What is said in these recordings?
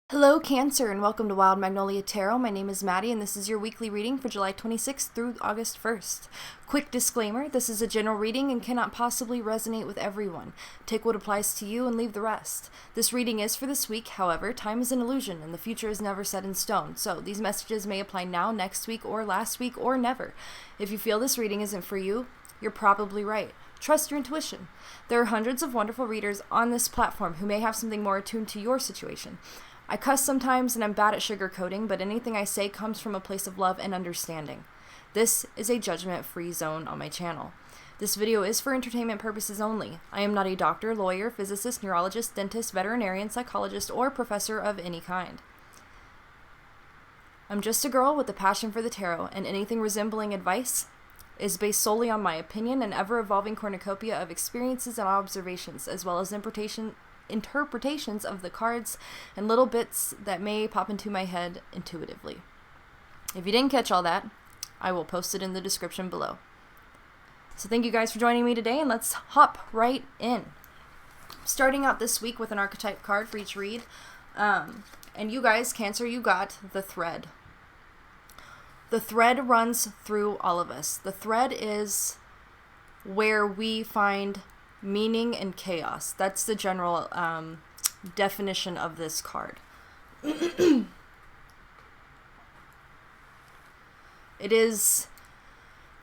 Hello, Cancer, and welcome to Wild Magnolia Tarot. My name is Maddie, and this is your weekly reading for July 26th through August 1st. Quick disclaimer, this is a general reading and cannot possibly resonate with everyone. Take what applies to you and leave the rest. This reading is for this week, however, time is an illusion, and the future is never set in stone, so these messages may apply now, next week, or last week, or never. If you feel this reading isn't for you, you're probably right. Trust your intuition. There are hundreds of wonderful readers on this platform who may have something more attuned to your situation. I cuss sometimes and I'm bad at sugarcoating, but anything I say comes from a place of love and understanding. This is a judgment-free zone on my channel. This video is for entertainment purposes only. I am not a doctor, lawyer, physicist, neurologist, dentist, veterinarian, psychologist, or professor of any kind. I'm just a girl with a passion for the tarot, and anything resembling advice is based solely on my opinion and ever-evolving cornucopia of experiences and observations, as well as interpretations of the cards and little bits that may pop into my head intuitively. If you didn't catch all that, I will post it in the description below. So thank you guys for joining me today, and let's hop right in. Starting out this week with an archetype card for each read. And you guys, Cancer, you got the thread. The thread runs through all of us. The thread is where we find meaning and chaos. That's the general definition of this card. It is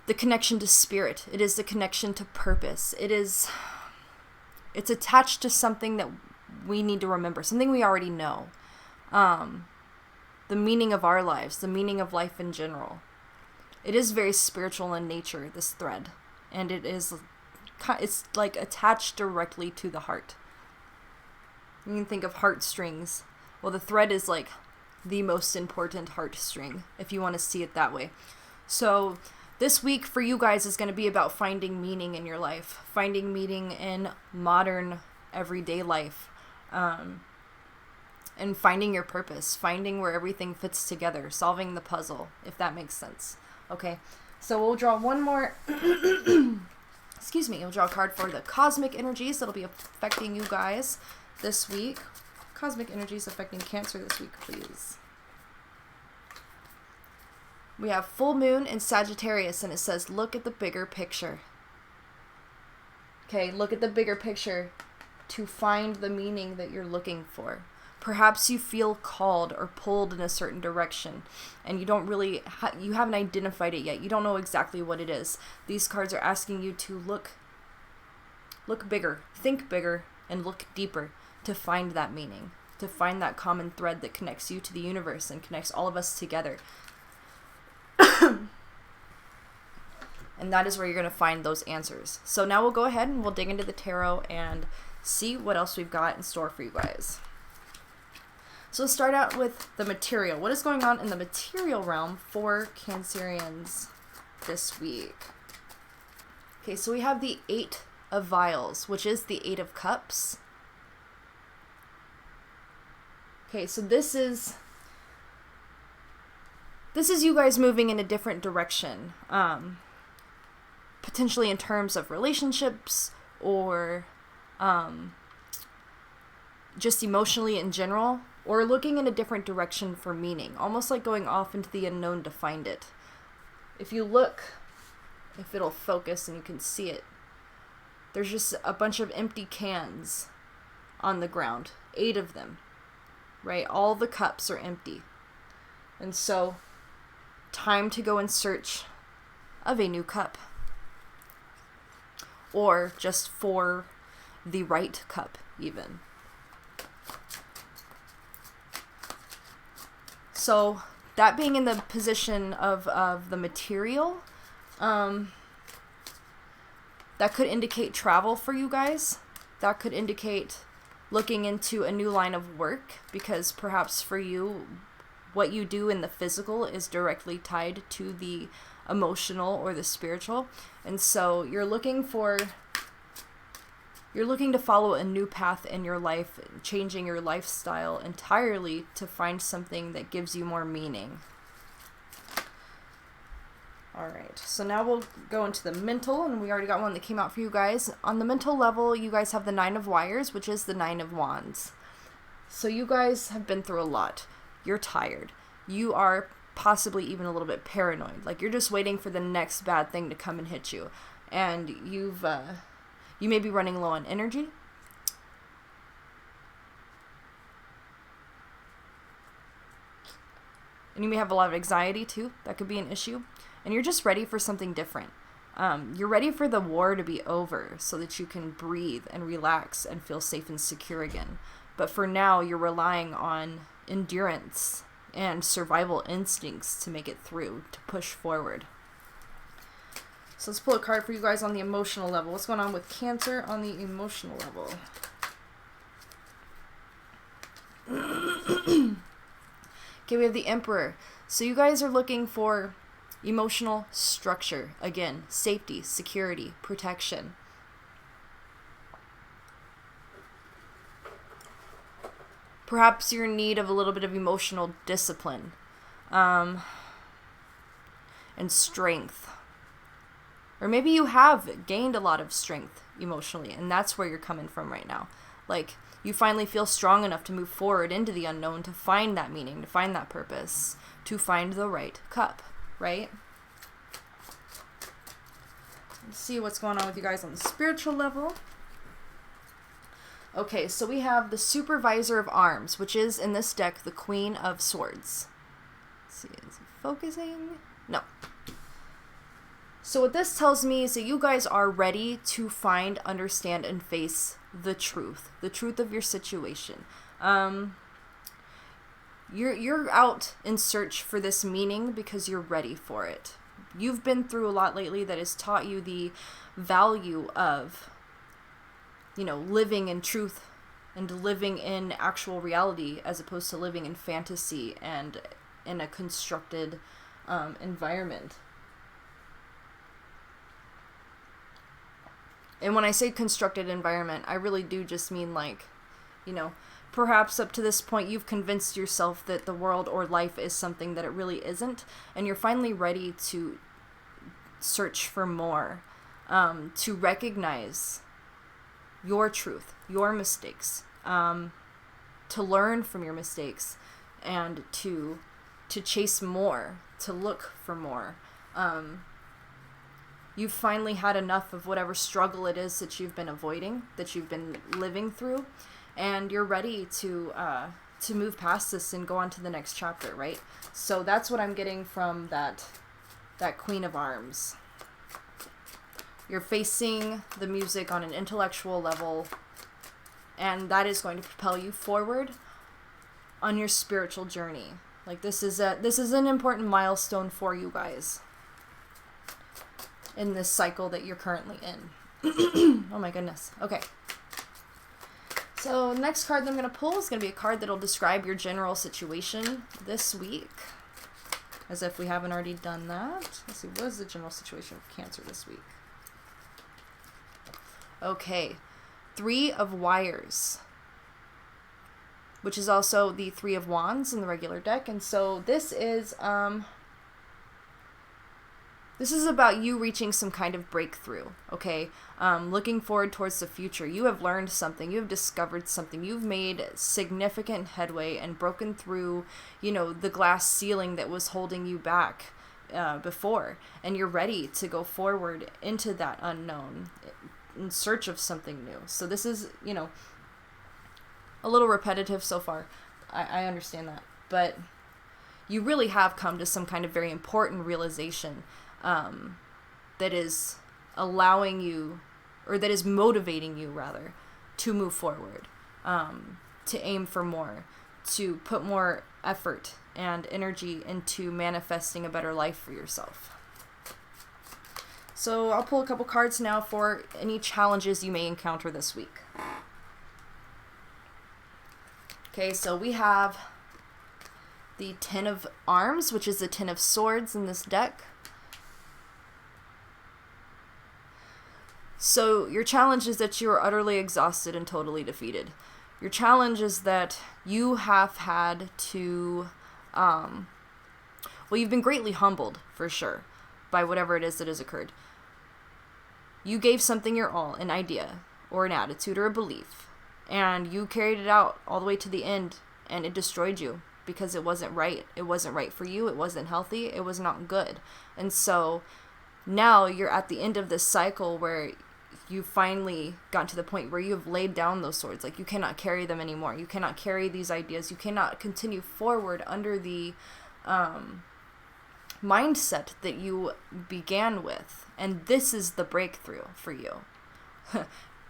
the connection to spirit. It is the connection to purpose. It's attached to something that we need to remember, something we already know. The meaning of our lives, the meaning of life in general. It is very spiritual in nature, this thread, and it's like attached directly to the heart. You can think of heartstrings. Well, the thread is like the most important heartstring, if you want to see it that way. So this week for you guys is going to be about finding meaning in your life, finding meaning in modern everyday life, and finding your purpose, finding where everything fits together, solving the puzzle, if that makes sense. Okay, so we'll draw one more excuse me, you'll draw a card for the cosmic energies that'll be affecting you guys this week. Cosmic energies affecting Cancer this week, please. We have full moon in Sagittarius, and it says, look at the bigger picture. Okay, look at the bigger picture to find the meaning that you're looking for. Perhaps you feel called or pulled in a certain direction, and you don't really, you haven't identified it yet. You don't know exactly what it is. These cards are asking you to look bigger, think bigger, and look deeper to find that meaning, to find that common thread that connects you to the universe and connects all of us together. And that is where you're going to find those answers. So now we'll go ahead and we'll dig into the tarot and see what else we've got in store for you guys. So let's start out with the material. What is going on in the material realm for Cancerians this week? Okay, so we have the 8 of Vials, which is the 8 of Cups. Okay, so this is you guys moving in a different direction, potentially in terms of relationships or just emotionally in general. Or looking in a different direction for meaning, almost like going off into the unknown to find it. If you look, if it'll focus and you can see it, there's just a bunch of empty cans on the ground, 8 of them, right? All the cups are empty. And so, time to go in search of a new cup. Or just for the right cup, even. So that being in the position of the material, that could indicate travel for you guys. That could indicate looking into a new line of work, because perhaps for you, what you do in the physical is directly tied to the emotional or the spiritual. And so you're looking to follow a new path in your life, changing your lifestyle entirely to find something that gives you more meaning. Alright, so now we'll go into the mental, and we already got one that came out for you guys. On the mental level, you guys have the 9 of Wires, which is the 9 of Wands. So you guys have been through a lot. You're tired. You are possibly even a little bit paranoid. Like, you're just waiting for the next bad thing to come and hit you. And you may be running low on energy. And you may have a lot of anxiety too. That could be an issue. And you're just ready for something different. You're ready for the war to be over so that you can breathe and relax and feel safe and secure again. But for now, you're relying on endurance and survival instincts to make it through, to push forward. So let's pull a card for you guys on the emotional level. What's going on with Cancer on the emotional level? Okay, we have the Emperor. So you guys are looking for emotional structure. Again, safety, security, protection. Perhaps you're in need of a little bit of emotional discipline and strength. Or maybe you have gained a lot of strength emotionally, and that's where you're coming from right now. Like, you finally feel strong enough to move forward into the unknown, to find that meaning, to find that purpose, to find the right cup, right? Let's see what's going on with you guys on the spiritual level. Okay, so we have the Supervisor of Arms, which is, in this deck, the Queen of Swords. Let's see, is it focusing? No. So what this tells me is that you guys are ready to find, understand, and face the truth of your situation. You're out in search for this meaning because you're ready for it. You've been through a lot lately that has taught you the value of, living in truth and living in actual reality as opposed to living in fantasy and in a constructed environment. And when I say constructed environment, I really do just mean perhaps up to this point you've convinced yourself that the world or life is something that it really isn't, and you're finally ready to search for more, to recognize your truth, your mistakes, to learn from your mistakes, and to chase more, to look for more. You've finally had enough of whatever struggle it is that you've been avoiding, that you've been living through, and you're ready to move past this and go on to the next chapter, right? So that's what I'm getting from that Queen of Arms. You're facing the music on an intellectual level, and that is going to propel you forward on your spiritual journey. Like, this is an important milestone for you guys in this cycle that you're currently in. Oh my goodness. Okay. So next card that I'm going to pull is going to be a card that'll describe your general situation this week. As if we haven't already done that. Let's see, what is the general situation of Cancer this week? Okay. 3 of Wires, which is also the 3 of Wands in the regular deck. And so this is about you reaching some kind of breakthrough, okay? Looking forward towards the future. You have learned something. You have discovered something. You've made significant headway and broken through, the glass ceiling that was holding you back before. And you're ready to go forward into that unknown in search of something new. So this is, a little repetitive so far. I understand that. But you really have come to some kind of very important realization that is allowing you, or that is motivating you rather, to move forward, to aim for more, to put more effort and energy into manifesting a better life for yourself. So I'll pull a couple cards now for any challenges you may encounter this week. Okay, so we have the 10 of Arms, which is the 10 of Swords in this deck. So your challenge is that you are utterly exhausted and totally defeated. Your challenge is that you have had to, you've been greatly humbled, for sure, by whatever it is that has occurred. You gave something your all, an idea, or an attitude, or a belief, and you carried it out all the way to the end, and it destroyed you because it wasn't right. It wasn't right for you. It wasn't healthy. It was not good. And so now you're at the end of this cycle where you finally got to the point where you have laid down those swords. Like, you cannot carry them anymore. You cannot carry these ideas. You cannot continue forward under the mindset that you began with. And this is the breakthrough for you.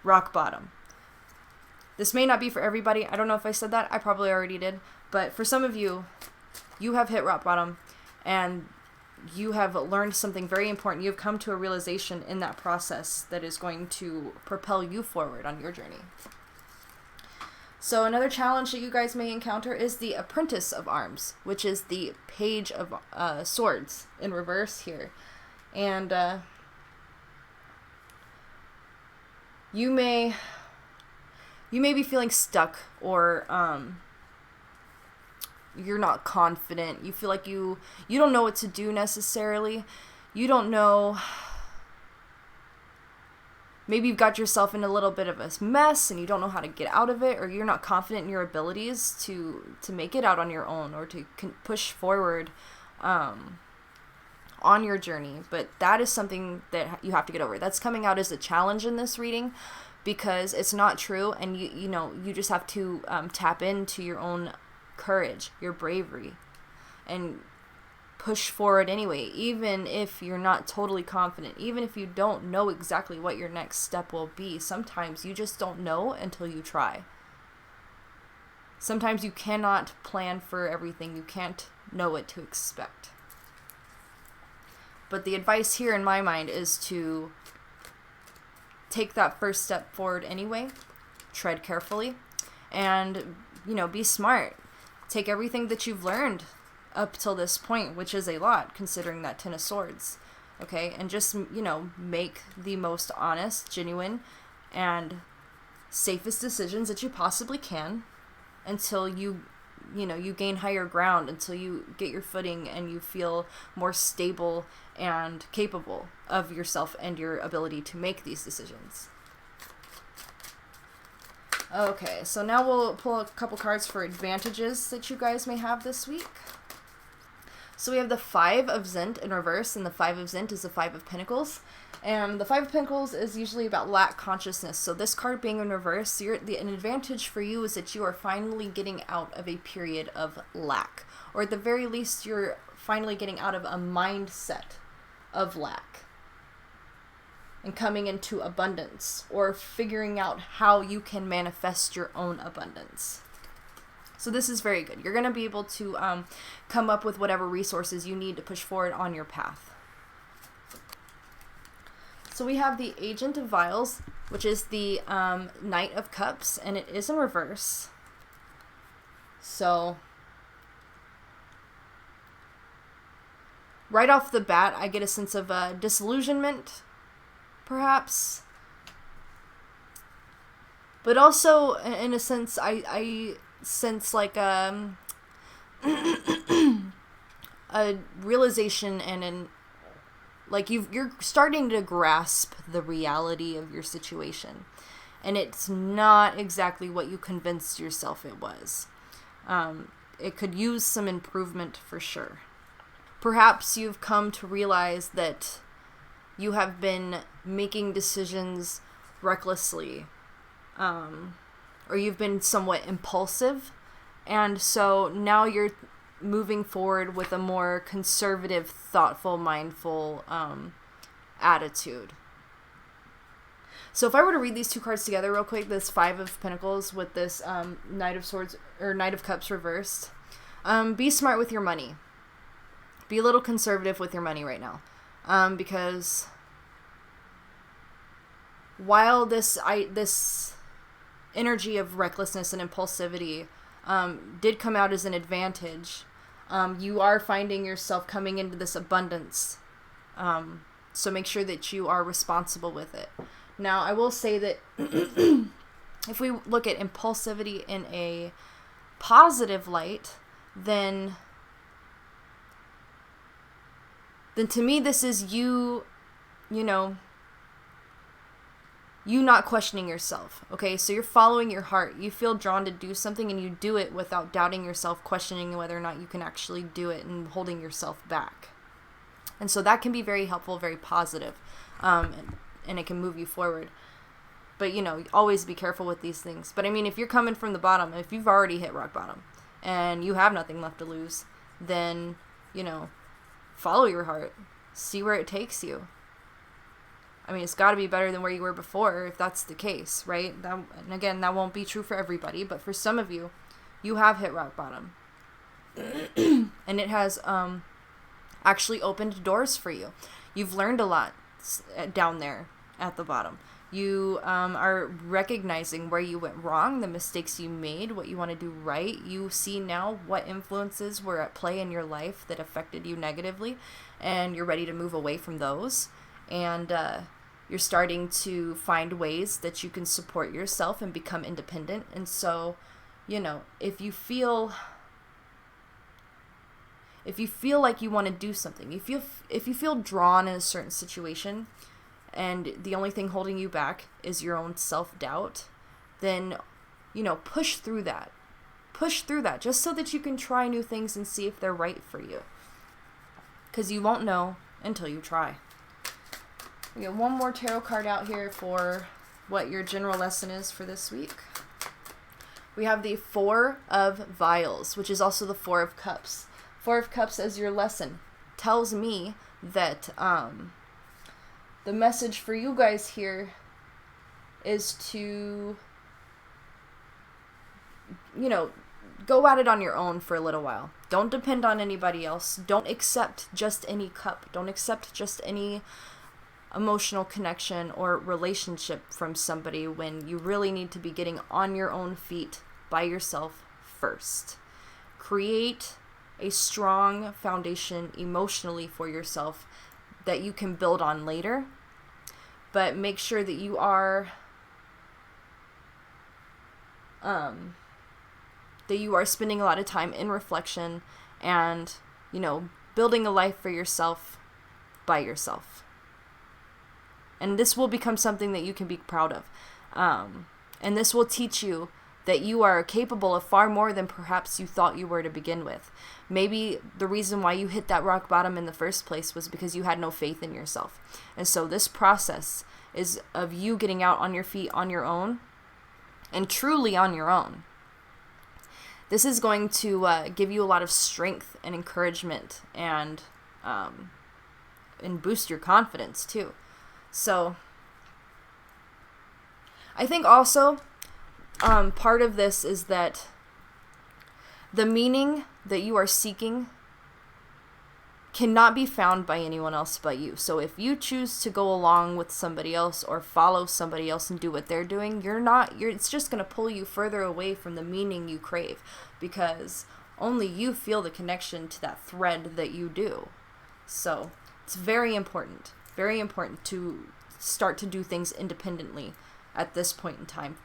Rock bottom. This may not be for everybody. I don't know if I said that. I probably already did. But for some of you, you have hit rock bottom, and you have learned something very important. You've come to a realization in that process that is going to propel you forward on your journey. So another challenge that you guys may encounter is the Apprentice of Arms, which is the Page of Swords in reverse here. And you may be feeling stuck, or you're not confident. You feel like you don't know what to do necessarily. You don't know. Maybe you've got yourself in a little bit of a mess and you don't know how to get out of it, or you're not confident in your abilities to make it out on your own, or to push forward on your journey. But that is something that you have to get over. That's coming out as a challenge in this reading, because it's not true, and you just have to tap into your own courage, your bravery, and push forward anyway, even if you're not totally confident, even if you don't know exactly what your next step will be. Sometimes you just don't know until you try. Sometimes you cannot plan for everything. You can't know what to expect. But the advice here in my mind is to take that first step forward anyway, tread carefully, and, be smart. Take everything that you've learned up till this point, which is a lot considering that Ten of Swords, okay? And just, make the most honest, genuine, and safest decisions that you possibly can until you gain higher ground, until you get your footing and you feel more stable and capable of yourself and your ability to make these decisions. Okay, so now we'll pull a couple cards for advantages that you guys may have this week. So we have the Five of Zent in reverse, and the Five of Zent is the Five of Pentacles. And the Five of Pentacles is usually about lack consciousness. So this card being in reverse, an advantage for you is that you are finally getting out of a period of lack. Or at the very least, you're finally getting out of a mindset of lack and coming into abundance, or figuring out how you can manifest your own abundance. So this is very good. You're going to be able to come up with whatever resources you need to push forward on your path. So we have the Agent of Vials, which is the Knight of Cups, and it is in reverse. So right off the bat, I get a sense of disillusionment, perhaps. But also, in a sense, I sense like a realization and you're starting to grasp the reality of your situation, and it's not exactly what you convinced yourself it was. It could use some improvement for sure. Perhaps you've come to realize that you have been making decisions recklessly, or you've been somewhat impulsive, and so now you're moving forward with a more conservative, thoughtful, mindful attitude. So if I were to read these two cards together real quick, this Five of Pentacles with this Knight of Swords, or Knight of Cups reversed, be smart with your money. Be a little conservative with your money right now. Because while this energy of recklessness and impulsivity did come out as an advantage, you are finding yourself coming into this abundance. So make sure that you are responsible with it. Now, I will say that if we look at impulsivity in a positive light, then to me this is you you not questioning yourself, okay? So you're following your heart. You feel drawn to do something and you do it without doubting yourself, questioning whether or not you can actually do it and holding yourself back. And so that can be very helpful, very positive, and it can move you forward. But, always be careful with these things. But, I mean, if you're coming from the bottom, if you've already hit rock bottom and you have nothing left to lose, then, follow your heart. See where it takes you. I mean, it's got to be better than where you were before if that's the case, right? And again, that won't be true for everybody, but for some of you, you have hit rock bottom. And it has actually opened doors for you. You've learned a lot down there at the bottom. You are recognizing where you went wrong, the mistakes you made, what you want to do right. You see now what influences were at play in your life that affected you negatively, and you're ready to move away from those. And you're starting to find ways that you can support yourself and become independent. And so, if you feel like you want to do something, if you feel drawn in a certain situation, and the only thing holding you back is your own self-doubt, then, push through that. Push through that just so that you can try new things and see if they're right for you. Because you won't know until you try. We get one more tarot card out here for what your general lesson is for this week. We have the Four of Vials, which is also the Four of Cups. Four of Cups as your lesson tells me that the message for you guys here is to, go at it on your own for a little while. Don't depend on anybody else. Don't accept just any cup. Don't accept just any emotional connection or relationship from somebody when you really need to be getting on your own feet by yourself first. Create a strong foundation emotionally for yourself that you can build on later, but make sure that you are spending a lot of time in reflection and, building a life for yourself by yourself. And this will become something that you can be proud of. And this will teach you that you are capable of far more than perhaps you thought you were to begin with. Maybe the reason why you hit that rock bottom in the first place was because you had no faith in yourself. And so this process is of you getting out on your feet on your own, and truly on your own. This is going to give you a lot of strength and encouragement and boost your confidence too. So I think also part of this is that the meaning that you are seeking cannot be found by anyone else but you. So if you choose to go along with somebody else or follow somebody else and do what they're doing, it's just going to pull you further away from the meaning you crave, because only you feel the connection to that thread that you do. So it's very important to start to do things independently at this point in time.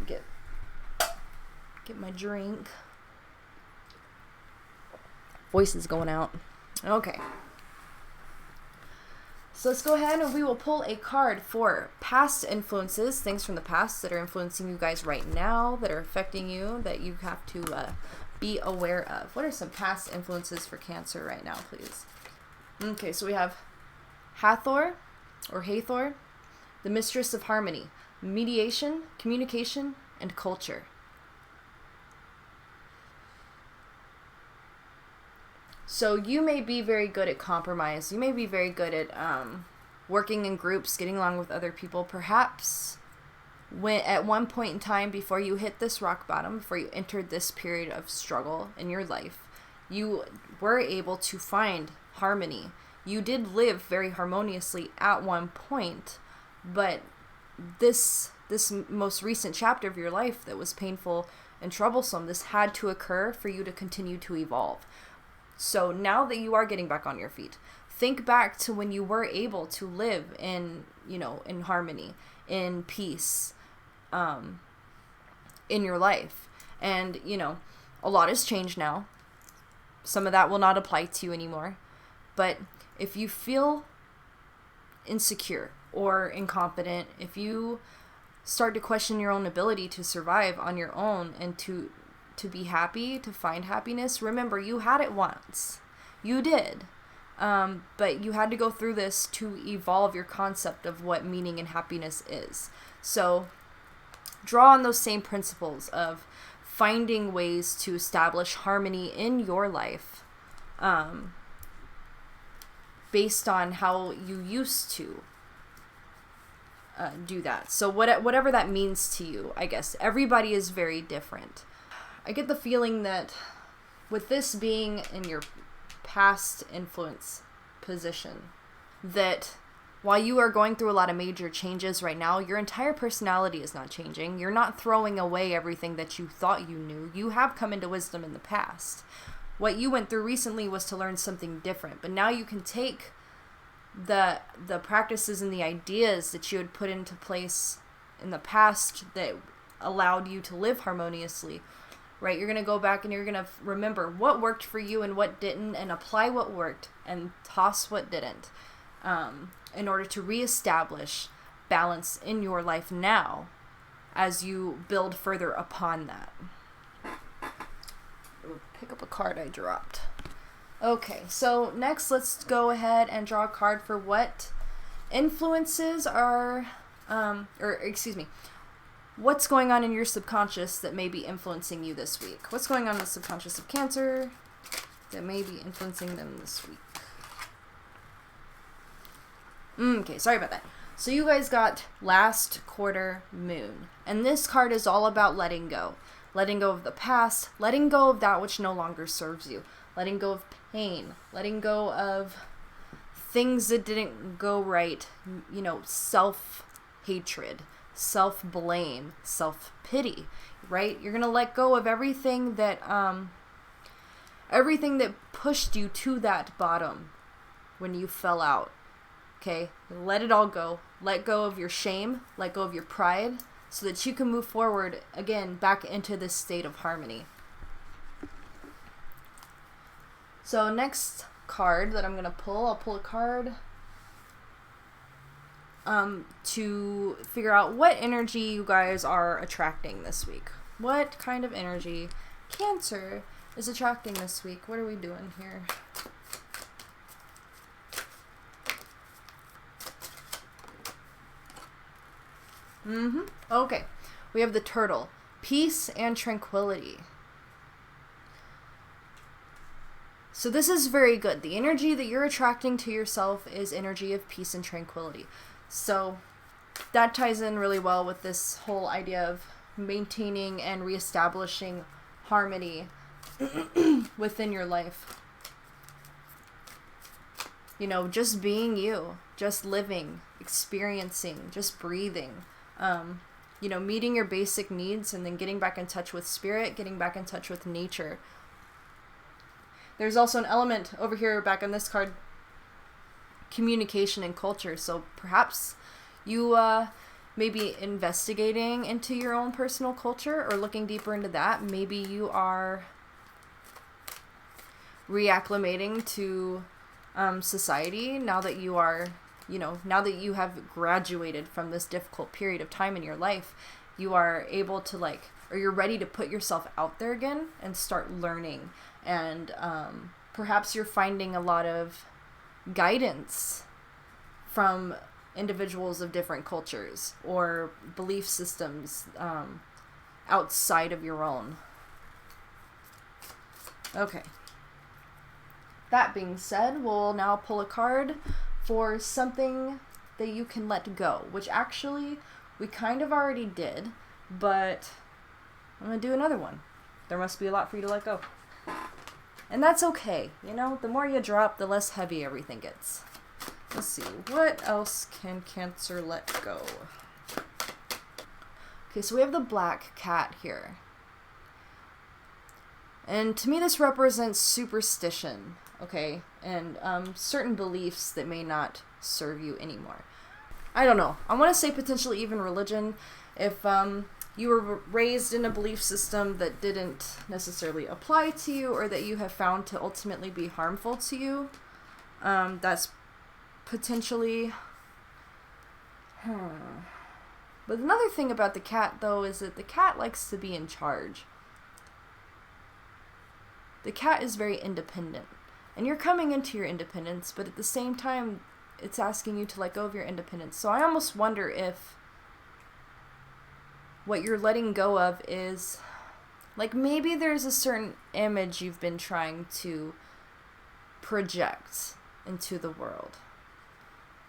Get my drink. Voice is going out. Okay. So let's go ahead and we will pull a card for past influences, things from the past that are influencing you guys right now, that are affecting you, that you have to be aware of. What are some past influences for Cancer right now, please? Okay, so we have Hathor, the Mistress of Harmony, mediation, communication, and culture. So you may be very good at compromise. You may be very good at working in groups, getting along with other people. Perhaps at one point in time before you hit this rock bottom, before you entered this period of struggle in your life, you were able to find harmony. You did live very harmoniously at one point, but this most recent chapter of your life that was painful and troublesome, this had to occur for you to continue to evolve. So now that you are getting back on your feet, think back to when you were able to live in harmony, in peace, in your life. And, a lot has changed now. Some of that will not apply to you anymore. But if you feel insecure, or incompetent, if you start to question your own ability to survive on your own and to be happy, to find happiness, remember, you had it once. You did. But you had to go through this to evolve your concept of what meaning and happiness is. So draw on those same principles of finding ways to establish harmony in your life, based on how you used to do that. So whatever that means to you, I guess. Everybody is very different. I get the feeling that with this being in your past influence position, that while you are going through a lot of major changes right now, your entire personality is not changing. You're not throwing away everything that you thought you knew. You have come into wisdom in the past. What you went through recently was to learn something different, but now you can take the practices and the ideas that you had put into place in the past that allowed you to live harmoniously, right? You're going to go back and you're going to remember what worked for you and what didn't, and apply what worked and toss what didn't, in order to reestablish balance in your life now as you build further upon that. Pick up a card I dropped. Okay, so next let's go ahead and draw a card for what influences are, what's going on in your subconscious that may be influencing you this week. What's going on in the subconscious of Cancer that may be influencing them this week? Okay, sorry about that. So you guys got last quarter moon, and this card is all about letting go. Letting go of the past, letting go of that which no longer serves you, letting go of pain, letting go of things that didn't go right, self-hatred, self-blame, self-pity, right? You're going to let go of everything that pushed you to that bottom when you fell out, okay? Let it all go. Let go of your shame, let go of your pride, so that you can move forward again back into this state of harmony. So next card that I'm going to pull, I'll pull a card to figure out what energy you guys are attracting this week. What kind of energy Cancer is attracting this week? What are we doing here? Okay. We have the Turtle. Peace and tranquility. So this is very good. The energy that you're attracting to yourself is energy of peace and tranquility. So that ties in really well with this whole idea of maintaining and reestablishing harmony within your life. Just being you, just living, experiencing, just breathing. Meeting your basic needs and then getting back in touch with spirit, getting back in touch with nature. There's also an element over here back on this card, communication and culture. So perhaps you may be investigating into your own personal culture or looking deeper into that. Maybe you are reacclimating to society now that you are, now that you have graduated from this difficult period of time in your life. You are able to or you're ready to put yourself out there again and start learning. And perhaps you're finding a lot of guidance from individuals of different cultures or belief systems outside of your own. Okay. That being said, we'll now pull a card for something that you can let go, which actually we kind of already did, but I'm going to do another one. There must be a lot for you to let go. And that's okay. The more you drop, the less heavy everything gets. Let's see. What else can Cancer let go? Okay, so we have the black cat here. And to me, this represents superstition, okay? And certain beliefs that may not serve you anymore. I don't know. I want to say potentially even religion. If you were raised in a belief system that didn't necessarily apply to you or that you have found to ultimately be harmful to you, that's potentially But another thing about the cat, though, is that the cat likes to be in charge. The cat is very independent. And you're coming into your independence, but at the same time, it's asking you to let go of your independence. So I almost wonder if what you're letting go of is, like, maybe there's a certain image you've been trying to project into the world.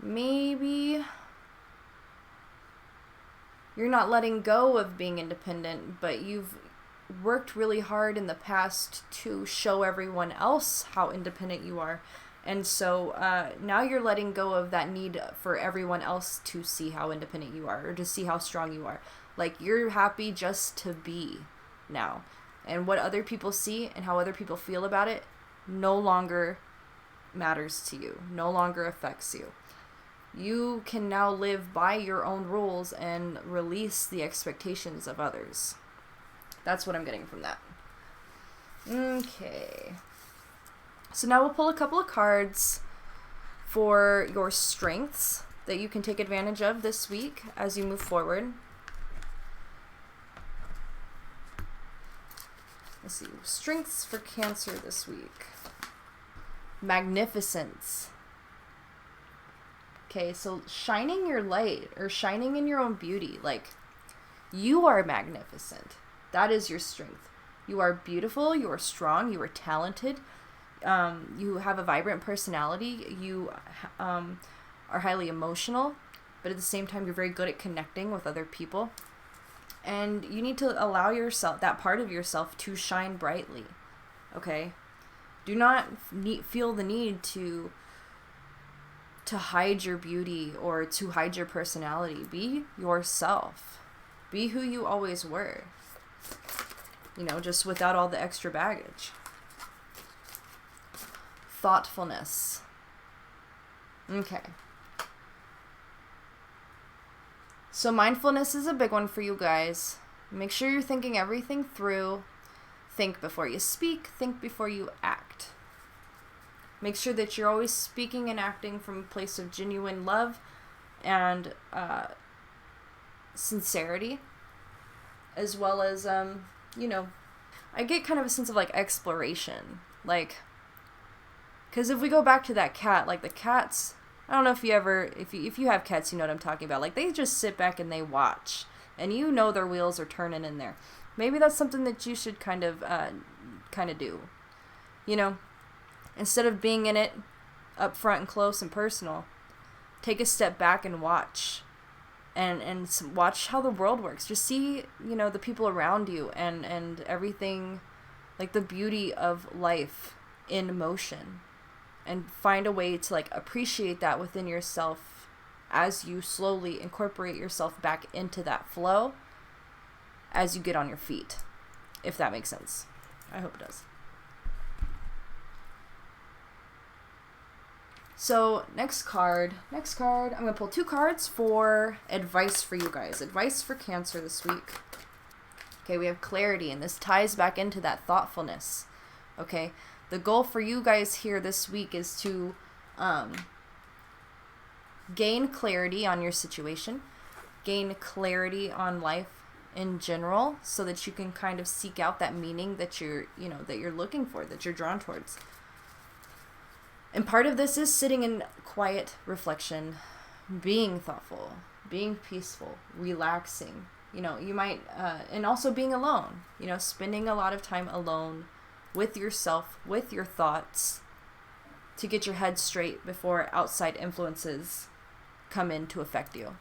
Maybe you're not letting go of being independent, but you've worked really hard in the past to show everyone else how independent you are. And so now you're letting go of that need for everyone else to see how independent you are or to see how strong you are. Like, you're happy just to be now. And what other people see and how other people feel about it no longer matters to you, no longer affects you. You can now live by your own rules and release the expectations of others. That's what I'm getting from that. Okay. So now we'll pull a couple of cards for your strengths that you can take advantage of this week as you move forward. Let's see. Strengths for Cancer this week. Magnificence. Okay, so shining your light or shining in your own beauty. Like, you are magnificent. That is your strength. You are beautiful. You are strong. You are talented. You have a vibrant personality. You are highly emotional, but at the same time, you're very good at connecting with other people. And you need to allow yourself, that part of yourself, to shine brightly. Okay? Do not feel the need to hide your beauty or to hide your personality. Be yourself. Be who you always were. You know, just without all the extra baggage. Thoughtfulness. Okay. So mindfulness is a big one for you guys. Make sure you're thinking everything through. Think before you speak. Think before you act. Make sure that you're always speaking and acting from a place of genuine love and sincerity, as well as, you know, I get kind of a sense of, like, exploration. Like, because if we go back to that cat, like, the cats, I don't know if you ever, if you have cats, you know what I'm talking about. Like, they just sit back and they watch, and you know their wheels are turning in there. Maybe that's something that you should kind of do, you know? Instead of being in it up front and close and personal, take a step back and watch. And watch how the world works. Just see, you know, the people around you and everything, like the beauty of life in motion. And find a way to, like, appreciate that within yourself as you slowly incorporate yourself back into that flow as you get on your feet. If that makes sense. I hope it does. So, next card, I'm going to pull 2 cards for advice for you guys. Advice for Cancer this week. Okay, we have clarity, and this ties back into that thoughtfulness. Okay, the goal for you guys here this week is to gain clarity on your situation, gain clarity on life in general, so that you can kind of seek out that meaning that you're looking for, that you're drawn towards. And part of this is sitting in quiet reflection, being thoughtful, being peaceful, relaxing. You know, you might, and also being alone, you know, spending a lot of time alone with yourself, with your thoughts, to get your head straight before outside influences come in to affect you.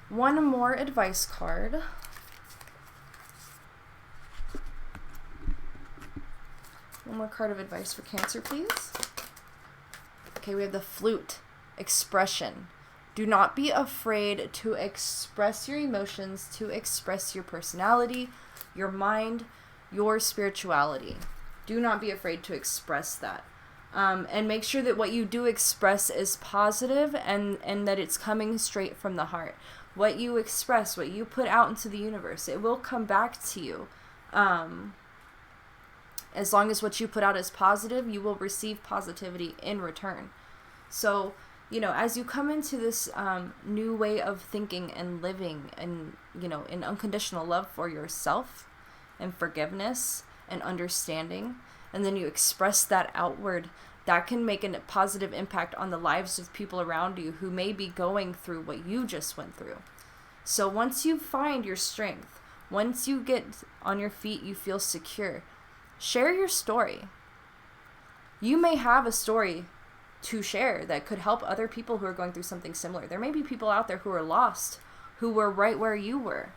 One more advice card. One more card of advice for Cancer, please. Okay, we have the Flute. Expression. Do not be afraid to express your emotions, to express your personality, your mind, your spirituality. Do not be afraid to express that. And make sure that what you do express is positive and that it's coming straight from the heart. What you express, what you put out into the universe, it will come back to you. As long as what you put out is positive, you will receive positivity in return. So as you come into this new way of thinking and living and, in unconditional love for yourself and forgiveness and understanding, and then you express that outward, that can make a positive impact on the lives of people around you who may be going through what you just went through. So once you find your strength, once you get on your feet, you feel secure, share your story. You may have a story to share that could help other people who are going through something similar. There may be people out there who are lost, who were right where you were,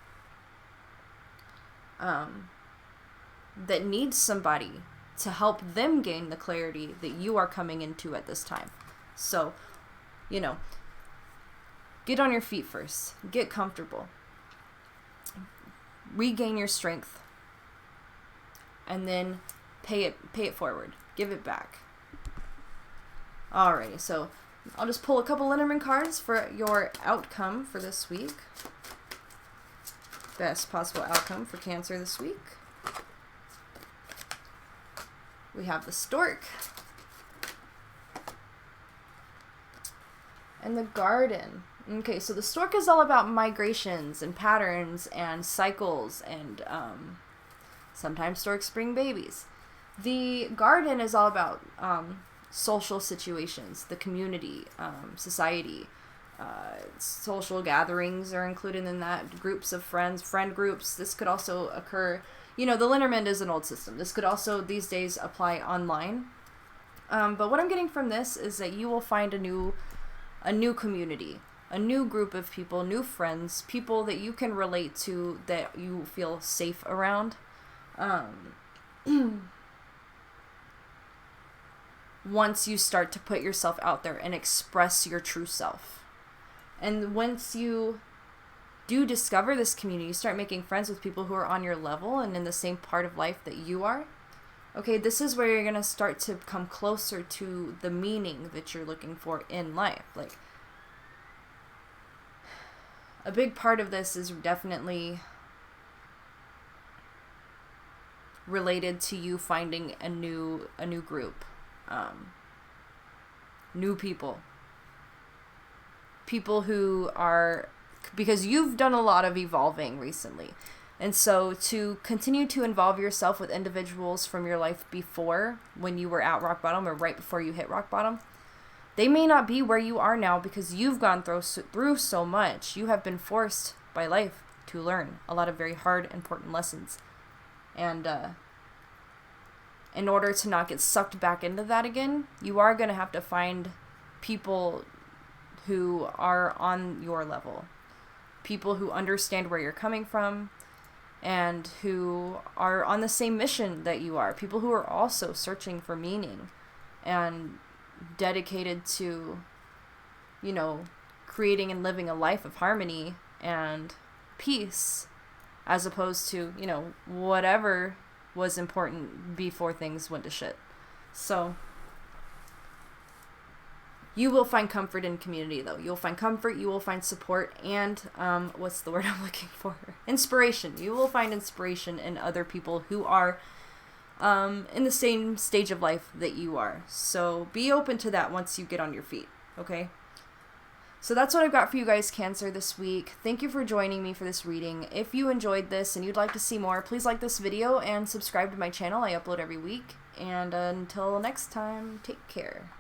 that need somebody to help them gain the clarity that you are coming into at this time. So, get on your feet first. Get comfortable. Regain your strength. And then pay it forward. Give it back. Alrighty, so I'll just pull a couple Lenormand cards for your outcome for this week. Best possible outcome for Cancer this week. We have the Stork. And the Garden. Okay, so the Stork is all about migrations and patterns and cycles, and sometimes storks bring babies. The Garden is all about social situations, the community, society. Social gatherings are included in that, groups of friends, friend groups. This could also occur, the Lenormand is an old system. This could also these days apply online. But what I'm getting from this is that you will find a new community, a new group of people, new friends, people that you can relate to, that you feel safe around. Once you start to put yourself out there and express your true self. And once you do discover this community, you start making friends with people who are on your level and in the same part of life that you are. Okay, this is where you're going to start to come closer to the meaning that you're looking for in life. Like, a big part of this is definitely related to you finding a new group. New people who are, because you've done a lot of evolving recently, and so to continue to involve yourself with individuals from your life before, when you were at rock bottom or right before you hit rock bottom, they may not be where you are now because you've gone through so much. You have been forced by life to learn a lot of very hard, important lessons, and in order to not get sucked back into that again, you are going to have to find people who are on your level. People who understand where you're coming from and who are on the same mission that you are. People who are also searching for meaning and dedicated to, creating and living a life of harmony and peace, as opposed to, whatever was important before things went to shit. So you will find comfort in community, though. You'll find comfort, you will find support, and what's the word I'm looking for? Inspiration. You will find inspiration in other people who are in the same stage of life that you are. So be open to that once you get on your feet, okay? So that's what I've got for you guys, Cancer, this week. Thank you for joining me for this reading. If you enjoyed this and you'd like to see more, please like this video and subscribe to my channel. I upload every week. And until next time, take care.